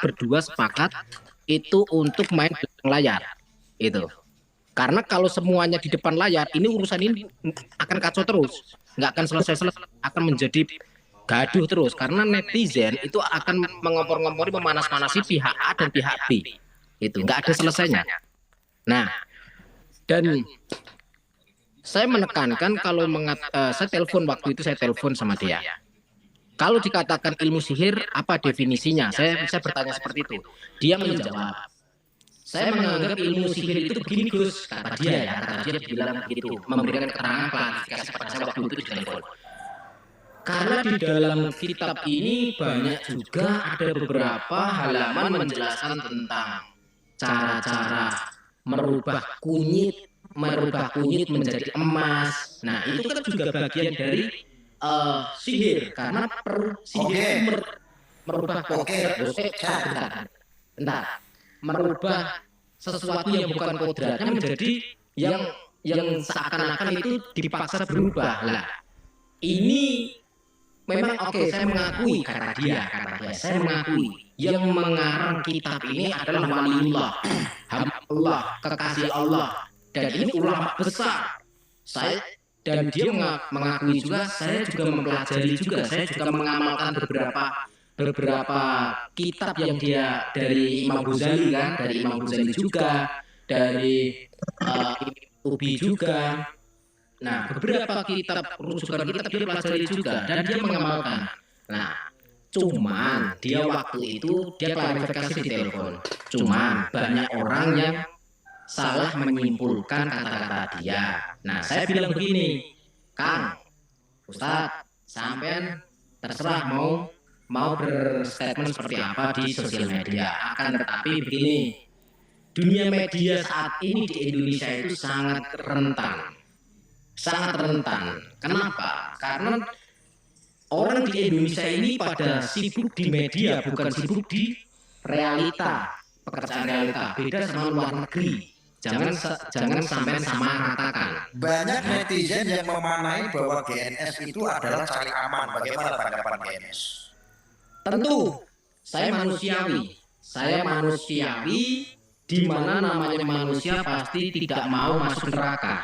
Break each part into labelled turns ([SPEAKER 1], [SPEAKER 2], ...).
[SPEAKER 1] berdua sepakat itu untuk main di belakang layar itu. Karena kalau semuanya di depan layar, ini urusan ini akan kacau terus, nggak akan selesai-selesai, akan menjadi gaduh terus. Karena netizen itu akan mengompor-ngompori, memanas-manasi pihak A dan pihak B, itu nggak ada selesainya. Nah, dan saya menekankan kalau saya telepon waktu itu, saya telepon sama dia. Kalau dikatakan ilmu sihir, apa definisinya? Saya bisa bertanya seperti itu. Dia menjawab, saya menganggap ilmu sihir itu begini Gus, kata dia bilang begitu, memberikan keterangan klarifikasi pada saya waktu itu di telepon. Karena di dalam kitab ini banyak juga ada beberapa halaman menjelaskan tentang cara-cara merubah kunyit menjadi emas. Nah, itu kan juga bagian dari sihir, karena sihir merubah merubah sesuatu yang bukan kodratnya menjadi yang seakan-akan itu dipaksa berubah. Lah, ini memang saya mengakui, kata dia, saya mengakui yang mengarang kitab ini adalah waliullah, hamba Allah, kekasih Allah, dan ini ulama besar. Dan dia mengakui juga, saya juga mempelajari juga, saya juga mengamalkan beberapa kitab yang dia dari Imam Ghazali kan, dari Imam Ghazali juga, dari Ubi juga. Nah, beberapa rujukan kitab dia pelajari juga dan dia mengamalkan. Nah, cuman dia waktu itu dia klarifikasi di telepon. Cuman banyak orang yang salah menyimpulkan kata-kata dia. Nah, saya bilang begini, Kang, Ustadz, sampean terserah mau berstatement seperti apa di sosial media. Akan tetapi begini, dunia media saat ini di Indonesia itu sangat rentan. Kenapa? Karena orang di Indonesia ini pada sibuk di media, bukan sibuk di realita, pekerjaan realita. Beda sama luar negeri. Jangan sampai sama ratakan.
[SPEAKER 2] Banyak netizen yang memanai bahwa GNS itu adalah cari aman. Bagaimana tanggapan GNS?
[SPEAKER 1] Tentu, saya manusiawi, di mana namanya manusia pasti tidak mau masuk neraka.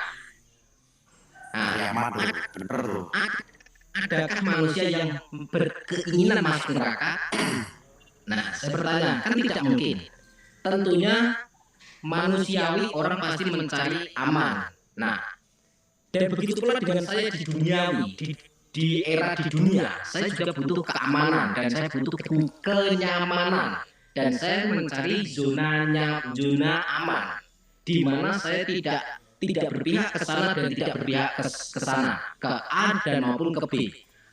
[SPEAKER 1] Nah, adakah manusia yang berkeinginan masuk neraka? Nah, saya bertanya, kan tidak mungkin. Tentunya manusiawi orang pasti mencari aman. Nah, dan begitu pula dengan saya di duniawi, di era di dunia, saya juga butuh keamanan dan saya butuh kenyamanan dan saya mencari zona aman di mana saya tidak berpihak ke sana dan tidak berpihak ke sana, ke A dan maupun ke B.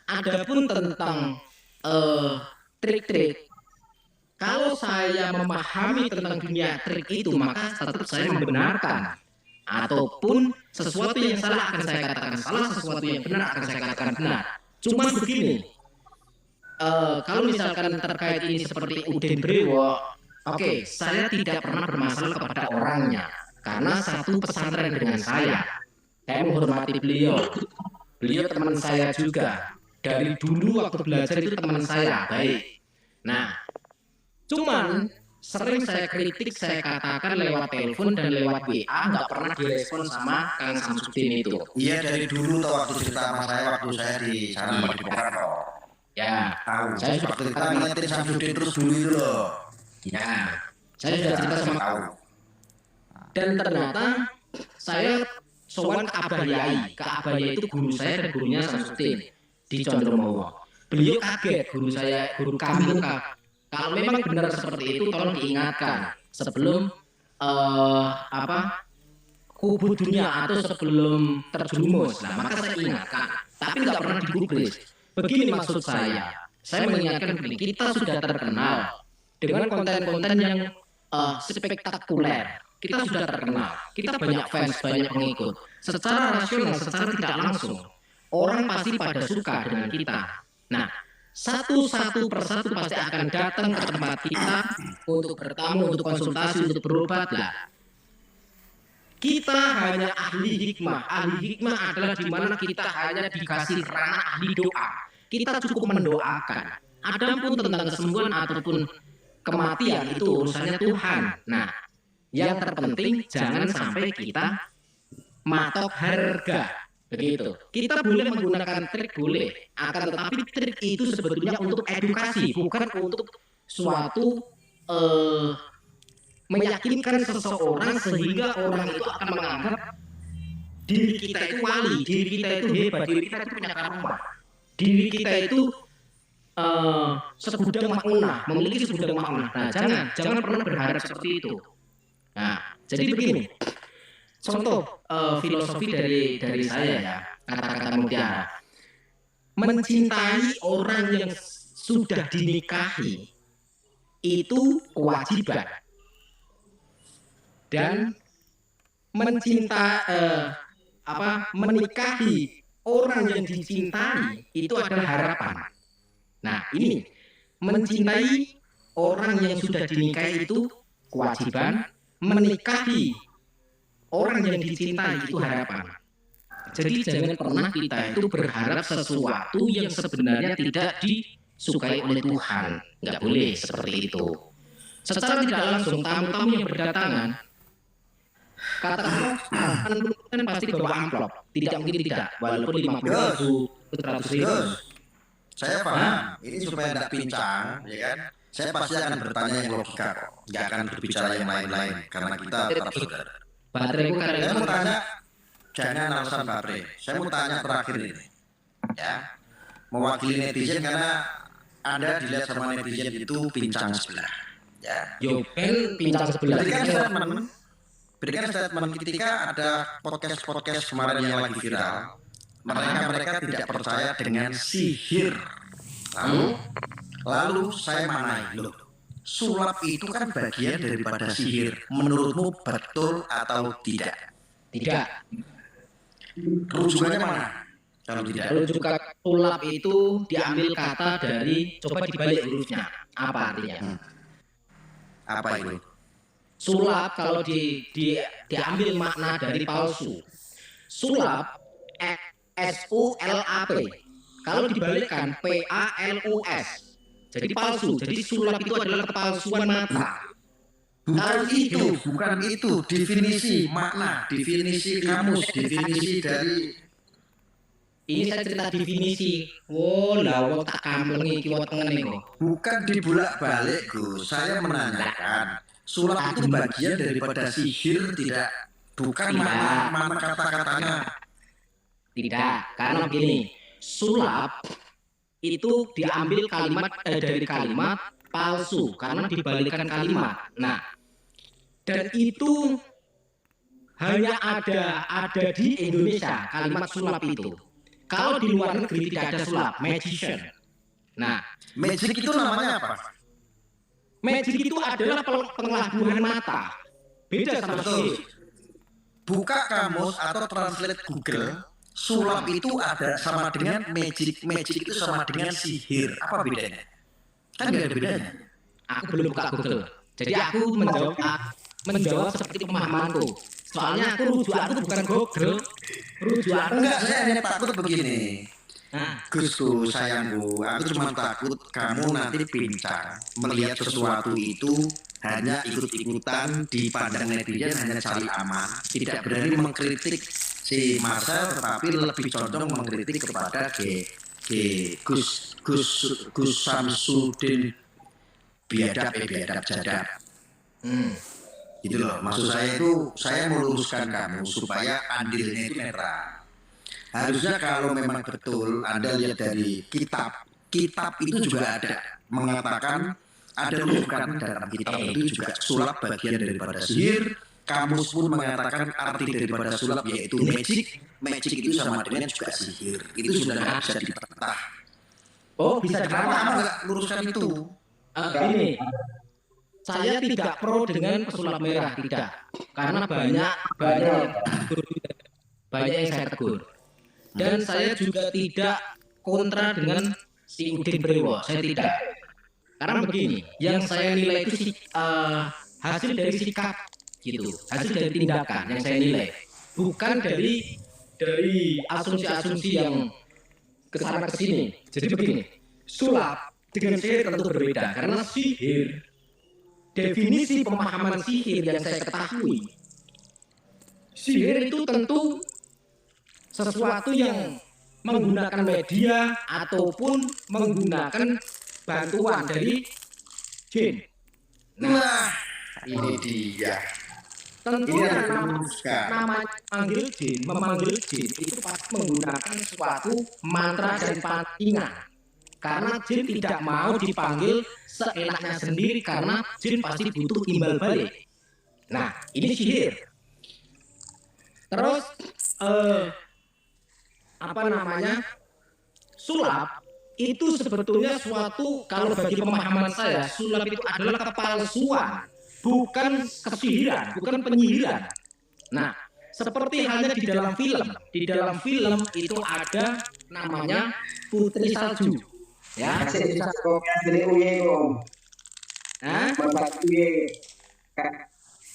[SPEAKER 1] Adapun tentang trik-trik, kalau saya memahami tentang dunia trik itu, maka tetap saya membenarkan. Ataupun sesuatu yang salah akan saya katakan salah, sesuatu yang benar akan saya katakan benar. Cuma begini, kalau misalkan terkait ini seperti Udin Brewo, saya tidak pernah bermasalah kepada orangnya. Karena satu pesantren dengan saya menghormati beliau. Beliau teman saya juga. Dari dulu waktu belajar itu teman saya, baik. Nah, cuman sering saya kritik, saya katakan lewat telepon dan lewat WA, nggak pernah direspon sama Kang Samsudin itu.
[SPEAKER 2] Iya, dari dulu waktu cerita sama saya, waktu saya di sana di Pokrano.
[SPEAKER 1] Ya,
[SPEAKER 2] saya sudah cerita ngingetin Samsudin terus dulu itu loh.
[SPEAKER 1] Ya, saya sudah cerita sama tahu. Dan ternyata saya sowan ke Abah Yai. Ke Abah Yai itu guru saya dan gurunya Samsudin di Condromowo. Beliau kaget, guru kami itu kaget. Kalau memang benar seperti itu, tolong diingatkan sebelum kubu dunia atau sebelum terjerumus. Nah, maka saya ingatkan, tapi nggak pernah digubris. Begini maksud saya mengingatkan begini, kita sudah terkenal dengan konten-konten yang spektakuler. Kita sudah terkenal, kita banyak fans, banyak pengikut. Secara rasional, secara tidak langsung, orang pasti pada suka dengan kita. Nah, satu persatu pasti akan datang ke tempat kita untuk bertamu, untuk konsultasi, untuk berobat lah. Kita hanya ahli hikmah. Ahli hikmah adalah di mana kita hanya dikasih ranah ahli doa. Kita cukup mendoakan. Adapun tentang kesembuhan ataupun kematian itu urusannya Tuhan. Nah, yang terpenting jangan sampai kita matok harga. Begitu. Kita boleh menggunakan trik boleh, akan tetapi trik itu sebetulnya untuk edukasi, bukan untuk suatu meyakinkan seseorang sehingga orang itu akan menganggap diri kita itu wali, diri kita itu hebat, diri kita itu punya karma, diri kita itu segudang makna, memiliki segudang makna. Nah, jangan pernah berharap seperti itu. Nah, jadi begini. Contoh filosofi dari saya ya, kata-kata mutiara. Mencintai orang yang sudah dinikahi itu kewajiban. Dan menikahi orang yang dicintai itu adalah harapan. Nah, ini mencintai orang yang sudah dinikahi itu kewajiban, menikahi orang yang dicintai itu harapan. Jadi jangan pernah kita itu berharap sesuatu yang sebenarnya tidak disukai oleh Tuhan. Nggak boleh seperti itu. Secara tidak langsung tamu-tamu yang berdatangan, katakanlah kan pasti bawa amplop. Tidak mungkin tidak, walaupun 50.000, 100.000.
[SPEAKER 2] Saya paham, ini supaya tidak pincang, ya kan? Saya pasti akan bertanya yang logika kok, nggak akan berbicara yang lain-lain, karena kita tetap saudara.
[SPEAKER 1] Baterai
[SPEAKER 2] saya mau tanya, jangan alasan baterai. Saya mau tanya terakhir ini, ya, mewakili netizen karena Anda dilihat sama netizen itu pincang sebelah, ya.
[SPEAKER 1] Yo, pincang sebelah.
[SPEAKER 2] Berikan statement ketika ada podcast kemarin yang lagi viral. Mereka tidak percaya dengan sihir. Lalu saya manai, loh, sulap itu kan bagian daripada sihir. Menurutmu betul atau tidak?
[SPEAKER 1] Tidak.
[SPEAKER 2] Rujukannya mana? Kalau tidak.
[SPEAKER 1] Rujukan sulap itu diambil kata dari, coba dibalik hurufnya. Apa artinya?
[SPEAKER 2] Apa itu?
[SPEAKER 1] Sulap kalau diambil makna dari palsu. Sulap SULAP. Kalau dibalikkan PALUS. Jadi palsu. Jadi sulap itu adalah kepalsuan mata.
[SPEAKER 2] Bukan itu definisi makna, definisi kamus, definisi dari.
[SPEAKER 1] Ini saya cerita definisi. Wow, lawak tak kamlengi kiwa tengen kok.
[SPEAKER 2] Bukan dibolak-balik, Gus. Saya menanyakan, sulap itu bagian daripada sihir tidak? Bukan mana kata-katanya.
[SPEAKER 1] Tidak, karena begini, sulap itu diambil kalimat dari kalimat palsu karena dibalikan kalimat. Nah, dan itu hanya ada di Indonesia kalimat sulap itu. Kalau di luar negeri tidak ada sulap, magician. Nah,
[SPEAKER 2] magic itu namanya apa?
[SPEAKER 1] Magic itu adalah pengelabuhan mata. Beda sama sihir.
[SPEAKER 2] Buka kamus atau translate Google. Sulap itu ada sama dengan magic. Magic itu sama dengan sihir. Apa bedanya? Kan nggak ada bedanya.
[SPEAKER 1] Aku belum buka Google. Jadi aku menjawab seperti pemahamanku. Soalnya aku bukan Google.
[SPEAKER 2] Enggak, saya hanya takut begini. Gusku, sayangku, aku cuma takut kamu nanti pincang melihat sesuatu itu hanya ikut-ikutan dipandang netizen, hanya cari aman, tidak berani mengkritik si Marcel, tetapi lebih condong mengkritik kepada Gus Samsudin biadab jadab. Gitu loh, maksud saya itu saya meluruskan kamu supaya andilnya itu netral. Harusnya kalau memang betul Anda lihat dari kitab itu juga ada mengatakan ada rujukan dalam kitab itu juga sulap bagian daripada sihir. Kamus pun mengatakan arti daripada sulap yaitu magic. Magic itu sama dengan juga sihir. Itu sudah bisa dibantah.
[SPEAKER 1] Oh, bisa
[SPEAKER 2] kenapa kamu nggak luruskan itu?
[SPEAKER 1] Ini saya tidak pro dengan pesulap merah, tidak. Karena banyak yang saya tegur. Dan saya juga tidak kontra dengan si Udin Brewo, saya tidak. Karena begini, yang saya nilai itu hasil dari sikap gitu, hasil dari tindakan yang saya nilai, bukan dari asumsi-asumsi yang kesana kesini. Jadi begini, sulap dengan sihir tentu berbeda karena sihir, definisi pemahaman sihir yang saya ketahui, sihir itu tentu sesuatu yang menggunakan media ataupun menggunakan bantuan dari jin.
[SPEAKER 2] Nah, ini dia.
[SPEAKER 1] Tentunya
[SPEAKER 2] Ini harus
[SPEAKER 1] nama memanggil jin itu pasti menggunakan suatu mantra dan pancingan. Karena jin tidak mau dipanggil seenaknya sendiri karena jin pasti butuh imbal balik. Nah, ini sihir. Terus sulap itu sebetulnya suatu, kalau bagi pemahaman saya, sulap itu adalah kepalsuan, bukan kesihiran, bukan penyihiran. Nah, seperti halnya di dalam film. Di dalam film itu ada namanya Putri Salju. Ya,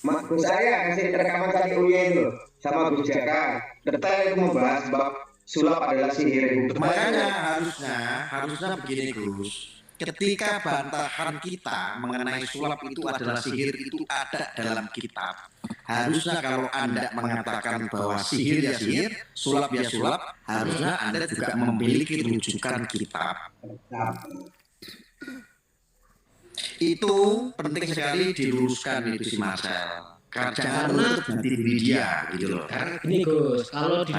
[SPEAKER 3] Mas saya kasih rekaman tadi itu sama Gus Jaka. Detail itu membahas bab sulap adalah sihir.
[SPEAKER 2] Makanya harusnya begini Gus. Ketika bantahan kita mengenai sulap itu adalah sihir itu ada dalam kitab. Harusnya kalau Anda mengatakan bahwa sihir ya sihir, sulap ya sulap, harusnya Anda juga memiliki rujukan kitab. Itu penting sekali diluruskan itu si Marcel. Jangan berhenti di dia gitu loh.
[SPEAKER 1] Ini Gus, kalau di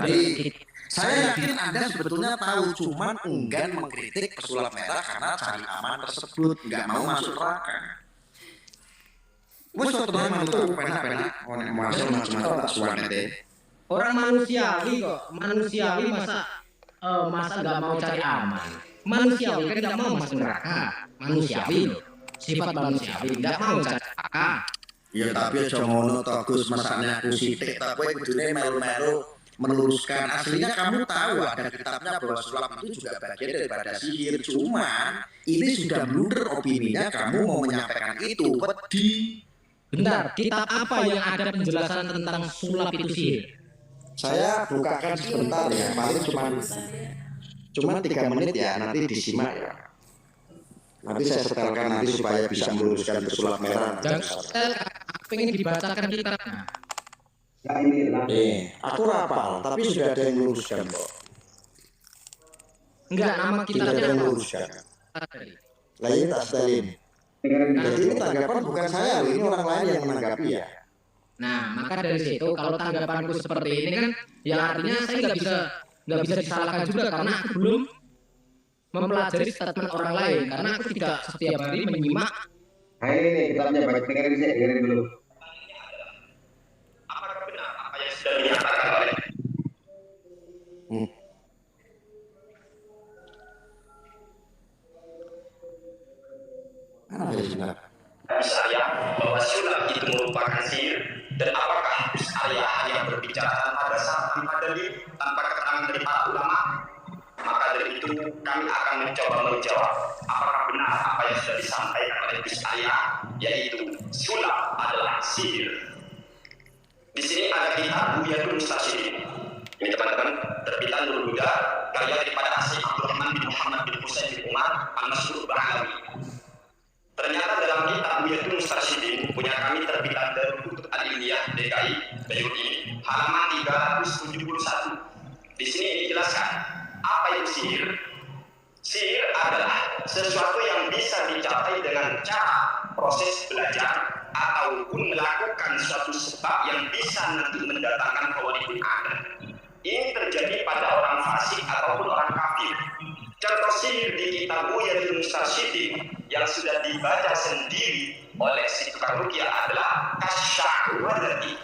[SPEAKER 2] saya yakin Anda sebetulnya tahu, cuman enggan mengkritik pesulap merah karena cari aman tersebut, nggak mau masuk neraka. Wes suatu mantu penak-penak, masuk macam-macam tak suaranya deh.
[SPEAKER 1] Orang manusiawi kok, manusiawi masa nggak mau cari aman. Manusiawi kan nggak mau masuk neraka, manusiawi loh. Sifat manusiawi nggak mau cari neraka.
[SPEAKER 2] Ya tapi aja ngono to Gus, masaknya aku sithik ta kowe kudune melu-melu meluruskan. Aslinya kamu tahu ada kitabnya bahwa sulap itu juga bagian daripada sihir. Cuman ini sudah blunder opininya, kamu mau menyampaikan itu. Wedi.
[SPEAKER 1] Bentar, kitab apa yang ada penjelasan tentang sulap itu sihir?
[SPEAKER 2] Saya bukakan sebentar ya, paling cuma 3 menit ya, nanti disimak ya. Nanti saya setelkan nanti supaya bisa meluruskan sulap merah.
[SPEAKER 1] Pengen dibacakan kitabnya.
[SPEAKER 2] Aku rapal, tapi sudah ada yang meluruskan kok.
[SPEAKER 1] Enggak, nama
[SPEAKER 2] Tidak ada
[SPEAKER 1] kitabnya
[SPEAKER 2] yang
[SPEAKER 1] apa?
[SPEAKER 2] meluruskan. Lain tak setelin. Jadi ini tanggapan bukan saya loh, ini orang lain yang menanggapi ya.
[SPEAKER 1] Nah, maka dari situ kalau tanggapanku seperti ini kan, ya artinya saya nggak bisa disalahkan juga karena aku belum mempelajari statement orang lain karena aku tidak setiap hari menyimak.
[SPEAKER 3] Nah ini kitabnya baik, dengerin dulu.
[SPEAKER 4] Apakah benar apa yang sudah dinyatakan oleh
[SPEAKER 2] Mana dari benar?
[SPEAKER 4] Arya bahwa sulap itu merupakan sihir, dan apakah Arya hanya berbicara tanpa dasar, tanpa dalil, tanpa keterangan dari para ulama? Maka dari itu kami akan mencoba menjawab apakah benar apa yang sudah disampaikan oleh Gus Arya, yaitu sulap adalah sihir. Di sini ada kitab Buyatul Mustashidin. Ini teman-teman, terbitan Nurul Huda, karya daripada Asy Abdurrahman bin Muhammad bin Husain bin Umar Al-Masrur Ba'alawi. Ternyata dalam kitab Buyatul Mustashidin punya kami terbitan dari Kutub Al-Ilmiyah DKI Beirut ini, halaman 371. Di sini dijelaskan apa itu sihir. Sihir adalah sesuatu yang bisa dicapai dengan cara proses belajar ataupun melakukan suatu sebab yang bisa nanti mendatangkan kewalian ada. Ini terjadi pada orang fasik ataupun orang kafir. Contoh sihir di kitab Buyatul Mustashidin yang sudah dibaca sendiri oleh si tukang ruqyah adalah kasyahwadati.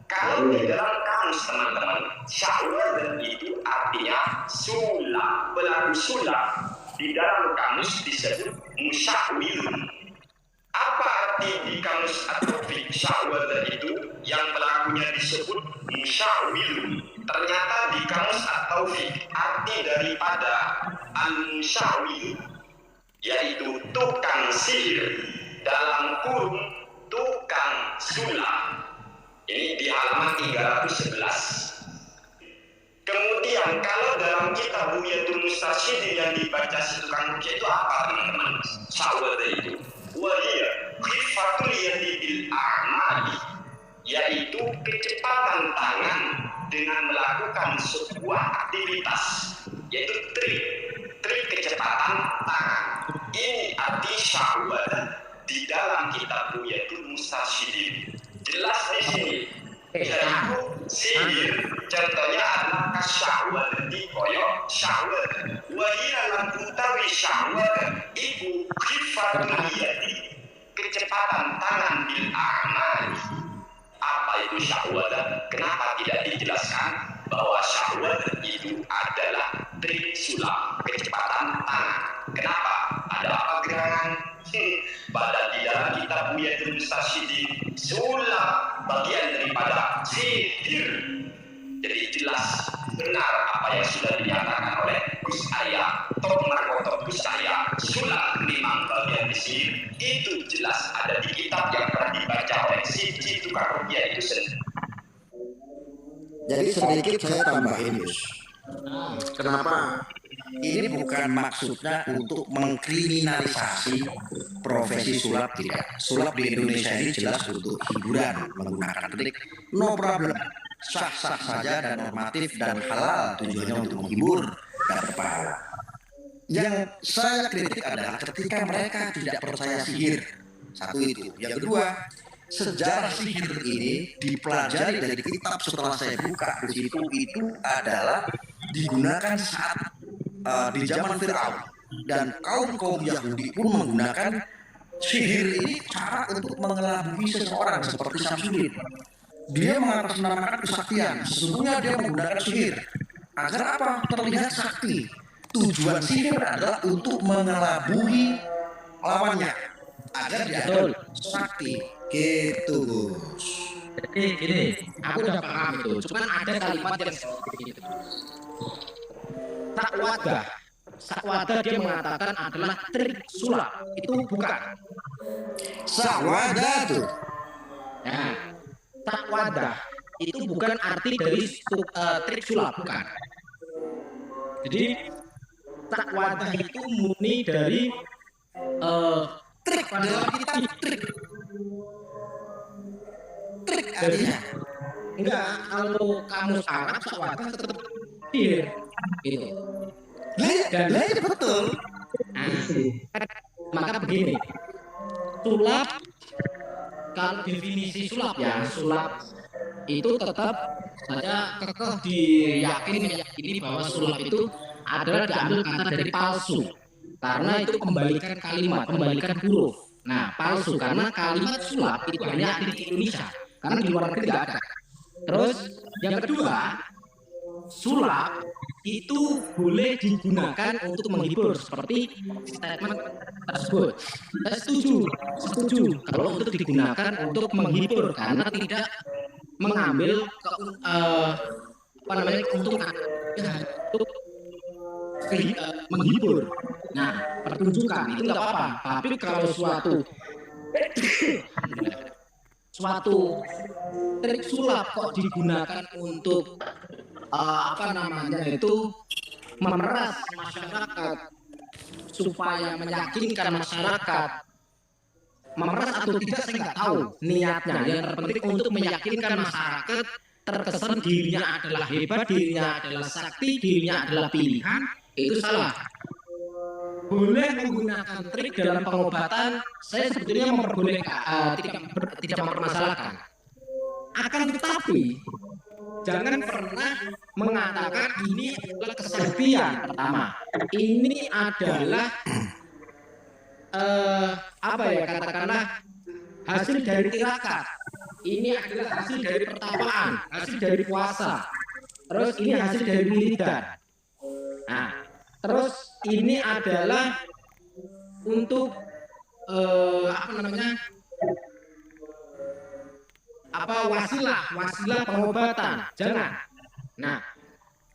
[SPEAKER 4] Kalau di dalam kamus teman-teman, syahwadat itu artinya sulap, pelaku sulap. Di dalam kamus disebut musyahwilun. Apa arti di kamus at-taufik syahwadat itu yang pelakunya disebut musyahwilun? Ternyata di kamus at-taufik arti daripada al-musyahwil yaitu tukang sihir, dalam kurung tukang sulap. Ini di halaman 311. Kemudian kalau dalam kitab Bughyatul Mustarsyidin yang dibaca si tukang ruqyah itu apa teman-teman? Syahwat itu. Wahia khifatul yadi bil a'mali, yaitu kecepatan tangan dengan melakukan sebuah aktivitas, yaitu trik kecepatan tangan. Ini arti syahwat di dalam kitab Bughyatul Mustarsyidin. Jelas di sini. Yaitu sihir, contohnya adalah kasyahwat di koyok syahwat. Wahia lan utawi syahwat iku khifatul yadi, kecepatan tangan bil a'mali. Apa itu syahwat? Kenapa tidak dijelaskan bahwa syahwat itu adalah trik sulap kecepatan tangan? Kenapa? Ada apa gerangan? Pada di dalam kitab Bughyatul Mustarsyidin, sulap bagian daripada sihir. Jadi jelas benar apa yang sudah dinyatakan oleh Gus Ayah, Tok Markoto Gus Ayah, sulap memang bagian sihir. Itu jelas ada di kitab yang pernah dibaca oleh si tukang ruqyah itu sendiri.
[SPEAKER 2] Jadi sedikit saya tambahin, Gus. Kenapa? Ini bukan maksudnya untuk mengkriminalisasi profesi sulap, tidak. Sulap di Indonesia ini jelas untuk hiburan, menggunakan trik, no problem, sah-sah saja dan normatif dan halal, tujuannya untuk menghibur dan berpahala. Yang saya kritik adalah ketika mereka tidak percaya sihir. Satu itu. Yang kedua, sejarah sihir ini dipelajari dari kitab setelah saya buka di situ, itu adalah digunakan saat di zaman Fir'aun, dan kaum Yahudi pun menggunakan sihir ini cara untuk mengelabui seseorang seperti Samsudin. Dia mengatasnamakan kesaktian, sesungguhnya dia menggunakan sihir agar apa? Terlihat sakti. Tujuan sihir adalah untuk mengelabui lawannya agar dia sakti. Gitu, Gus.
[SPEAKER 1] Jadi gini, aku udah paham itu. Cuman ada kalimat yang seperti itu. Sakwadah dia mengatakan adalah trik sulap. Itu bukan.
[SPEAKER 2] Sakwadah tuh.
[SPEAKER 1] Nah, sakwadah itu bukan arti dari trik sulap, bukan. Jadi sakwadah itu murni dari
[SPEAKER 2] trik dalam kitab trik artinya.
[SPEAKER 1] Enggak, kalau kamu Arab sakwadah tetap sihir gitu. Dan
[SPEAKER 2] Betul.
[SPEAKER 1] Maka begini, sulap, kalau definisi sulap ya, sulap itu tetap saya kekeh diyakini bahwa sulap itu adalah diambil kata dari palsu, karena itu kembalikan kalimat, kembalikan huruf. Nah, palsu karena kalimat sulap itu hanya ada di Indonesia, karena di luar negeri tidak ada. Terus yang kedua, sulap itu boleh digunakan untuk menghibur seperti statement tersebut. Saya setuju kalau untuk digunakan untuk menghibur karena tidak mengambil keuntungan untuk menghibur. Nah, pertunjukan itu nggak apa-apa. Tapi kalau suatu trik sulap kok digunakan untuk memeras masyarakat supaya meyakinkan masyarakat, memeras atau tidak saya nggak tahu niatnya. Yang terpenting untuk meyakinkan masyarakat terkesan dirinya adalah hebat, dirinya adalah sakti, dirinya adalah pilihan, itu salah. Boleh menggunakan trik dalam pengobatan, saya sebetulnya tidak mempermasalahkan. Akan tetapi jangan pernah mengatakan ini adalah kesaktian. Pertama, ini adalah katakanlah hasil dari tirakat. Ini adalah hasil dari pertapaan, hasil dari puasa. Terus ini hasil dari wiridan. Nah, terus ini adalah untuk wasilah pengobatan. Jangan. Nah,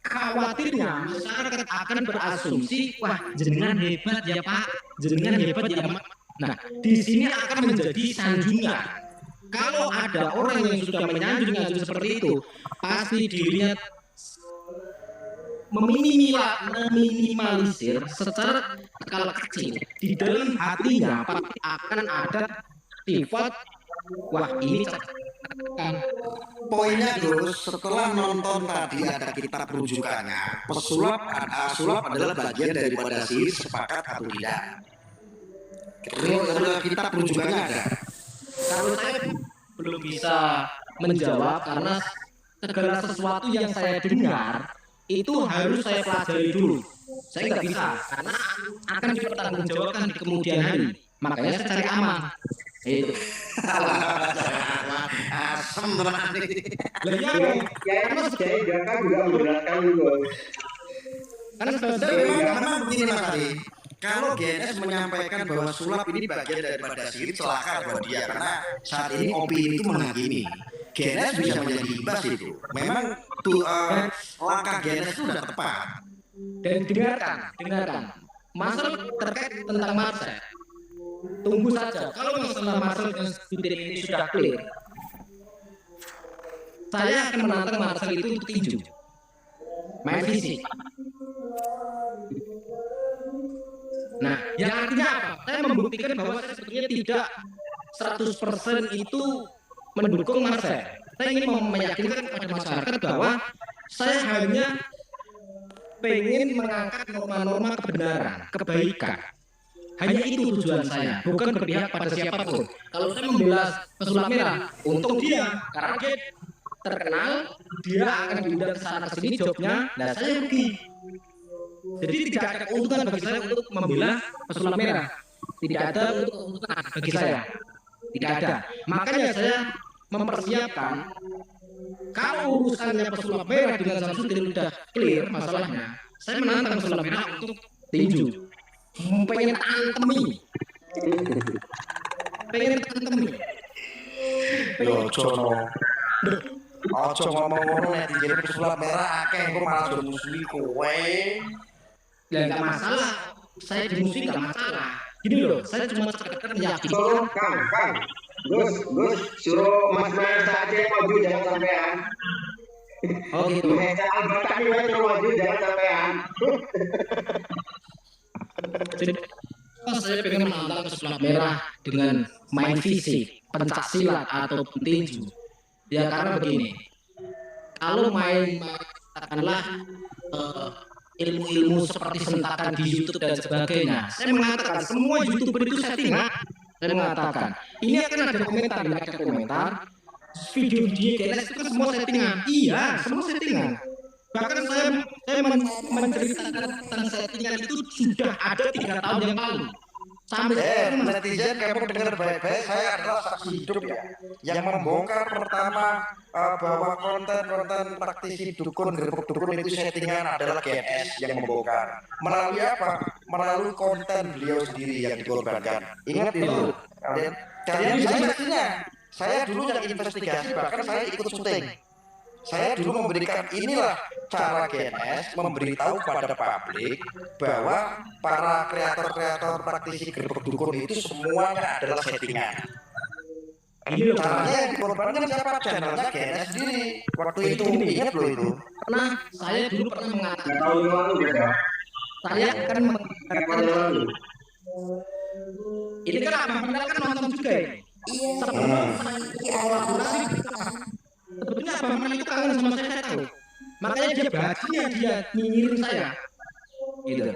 [SPEAKER 1] khawatirnya masyarakat akan berasumsi, wah jenengan hebat ya Pak, jenengan hebat ya Mak. Nah, di sini akan menjadi sanjungan. Kalau ada orang yang sudah menyanjung seperti itu, pasti dirinya meminimalisir secara skala kecil, di dalam hatinya pasti akan ada sifat wah ini kan
[SPEAKER 2] Poinnya Gus, setelah nonton tadi ada kitab rujukannya, sulap adalah bagian daripada sihir, sepakat atau tidak? Kalau kitab rujukannya ada.
[SPEAKER 1] kalau saya belum bisa menjawab karena segala sesuatu yang saya dengar itu harus saya pelajari dulu. Saya nggak bisa karena akan dipertanggungjawabkan di kemudian hari. Makanya saya cari aman. Itu.
[SPEAKER 2] Asem tenan iki.
[SPEAKER 1] Lah iya,
[SPEAKER 3] Karena Kiai Jaka juga memberatkan itu.
[SPEAKER 1] karena sebenarnya
[SPEAKER 2] Memang begini Mas Ari, kalau GNS menyampaikan bahwa sulap ini bagian daripada sihir, celaka buat dia karena saat ini opini itu menghakimi. GNS bisa menjadi ibas itu. Memang tuh langkah GNS itu sudah tepat.
[SPEAKER 1] dan dengarkan. Masalah terkait tentang Marcel. Tunggu saja. Kalau masalah Marcel dan Sudin ini sudah clear, saya akan menantang Marcel itu untuk tinju. Main fisik. Nah, yang artinya apa? Saya membuktikan bahwa saya sebetulnya tidak 100% itu mendukung Marcel. Saya ingin meyakinkan kepada masyarakat bahwa saya hanya pengen mengangkat norma-norma kebenaran, kebaikan. Hanya itu tujuan saya, bukan berpihak pada siapapun. Kalau saya membela pesulap merah, untung dia, karena dia terkenal, dia akan diundang ke sana sini jobnya, nah saya rugi. Jadi tidak ada keuntungan bagi saya untuk membela pesulap merah. Tidak ada untuk keuntungan bagi saya. Tidak ada. Makanya saya mempersiapkan kalau urusannya pesulap merah dengan Samsudin sudah clear masalahnya, saya menantang pesulap merah untuk tinju. Pengen tantemi.
[SPEAKER 2] Yo Jono. Ojo ngomong ngono nek dijene pesulap merah akeh engko malah do musuhi kowe.
[SPEAKER 1] Ya nggak masalah, saya dimusuhi nggak masalah. Gini loh, saya cuma sekedar meyakinkan.
[SPEAKER 3] Tolong Kang. Gus, suruh Mas Maesa aja yang maju, jangan sampean.
[SPEAKER 1] Oh gitu.
[SPEAKER 3] Maesa Al-Fatani yang maju, jangan sampean.
[SPEAKER 1] Jadi saya pengen menantang pesulap merah dengan main fisik, pencak silat ataupun tinju. Ya karena begini, kalau main katakanlah ilmu-ilmu seperti sentakan di YouTube dan sebagainya, saya mengatakan semua YouTuber itu settingan. Saya mengatakan ini akan ada komentar, video GNS itu kan semua settingan. Iya, semua settingan. Bahkan saya menceritakan tentang settingan itu sudah ada 3 tahun yang lalu. Sampai sekarang
[SPEAKER 2] Netizen kamu dengar baik-baik, saya adalah saksi hidup ya yang membongkar pertama bahwa konten-konten praktisi dukun gerbek dukun itu settingan adalah GNS yang membongkar. Melalui apa? Melalui konten beliau sendiri yang dikorbankan. Ingat itu kalian bisa saksinya. Saya dulu yang investigasi, bahkan saya ikut syuting. Saya dulu memberikan inilah cara GNS memberitahu pada publik bahwa para kreator-kreator praktisi gerbek dukun itu semuanya adalah settingan. Caranya yang dikorbankan siapa? Channelnya GNS sendiri. Waktu itu ingat loh itu.
[SPEAKER 1] saya dulu pernah mengatakan
[SPEAKER 3] Tahun lalu beda.
[SPEAKER 1] saya akan
[SPEAKER 3] Tahun lalu.
[SPEAKER 1] ini kan Abang Pendal kan nonton juga ya. Kolaborasi. Sebetulnya Abang Pendal itu kangen sama saya tahu. Makanya dia bajingan dia nyinyirin saya. Gitu.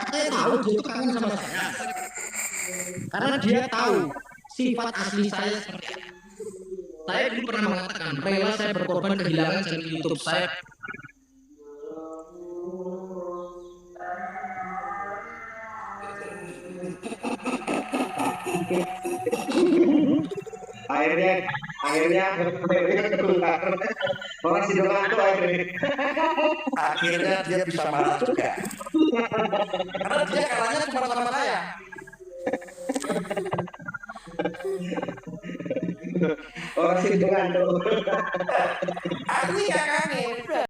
[SPEAKER 1] Saya tahu dia itu kangen sama saya. Karena dia tahu sifat asli saya seperti apa. Saya dulu pernah mengatakan rela saya berkorban kehilangan channel YouTube saya.
[SPEAKER 3] akhirnya keluar orang Sidokan tuh
[SPEAKER 2] Akhirnya dia bisa marah juga. Karena dia kalahnya cuma sama saya.
[SPEAKER 3] orang Sidokan tuh
[SPEAKER 2] Aku ini kakaknya.